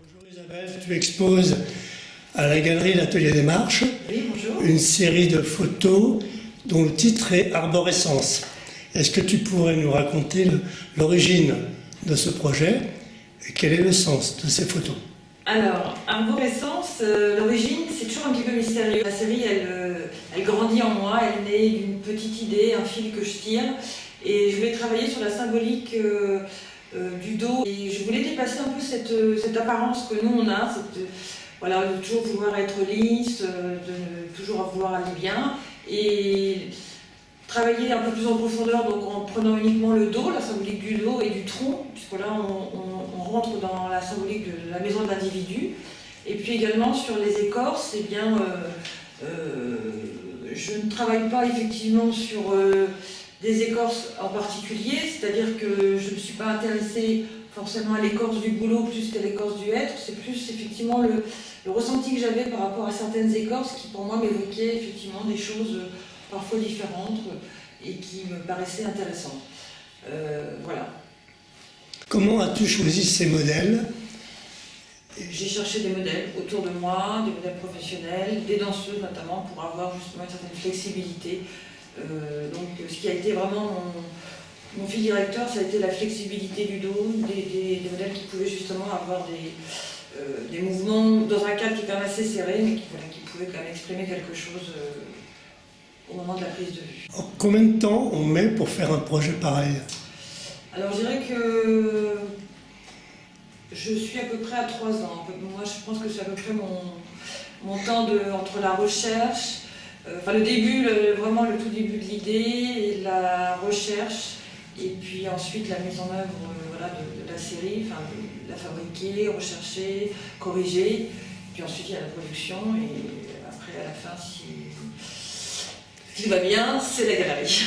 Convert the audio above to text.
Bonjour Isabelle, tu exposes à la galerie L'Atelier des Marches Oui, bonjour. une série de photos dont le titre est Arborescence. Est-ce que tu pourrais nous raconter l'origine de ce projet et quel est le sens de ces photos? Alors, Arborescence, l'origine, c'est toujours un petit peu mystérieux. La série, elle grandit en moi, elle naît d'une petite idée, un fil que je tire. Et je voulais travailler sur la symbolique du dos. Et je voulais dépasser un peu cette apparence que nous, on a, voilà, de toujours vouloir être lisse, de toujours vouloir aller bien. Et travailler un peu plus en profondeur, donc en prenant uniquement le dos, la symbolique du dos et du tronc, puisque là on rentre dans la symbolique de la maison de l'individu. Et puis également sur les écorces, eh bien, je ne travaille pas effectivement sur des écorces en particulier, c'est-à-dire que je ne me suis pas intéressée forcément à l'écorce du bouleau plus qu'à l'écorce du hêtre, c'est plus effectivement le ressenti que j'avais par rapport à certaines écorces qui pour moi m'évoquaient effectivement des choses parfois différentes et qui me paraissaient intéressantes. Voilà. Comment as-tu choisi ces modèles? J'ai cherché des modèles autour de moi, des modèles professionnels, des danseuses notamment, pour avoir justement une certaine flexibilité. Donc ce qui a été vraiment mon fil directeur, ça a été la flexibilité du dos, des modèles qui pouvaient justement avoir des mouvements dans un cadre qui est quand même assez serré, mais qui pouvaient quand même exprimer quelque chose au moment de la prise de vue. En combien de temps on met pour faire un projet pareil? Alors je dirais que je suis à peu près à 3 ans. Moi je pense que c'est à peu près mon temps entre la recherche, enfin le début, vraiment le tout début de l'idée, et la recherche, et puis ensuite la mise en œuvre voilà, de la série, enfin, de la fabriquer, rechercher, corriger, puis ensuite il y a la production, et après à la fin, si tout va bien, c'est la galerie.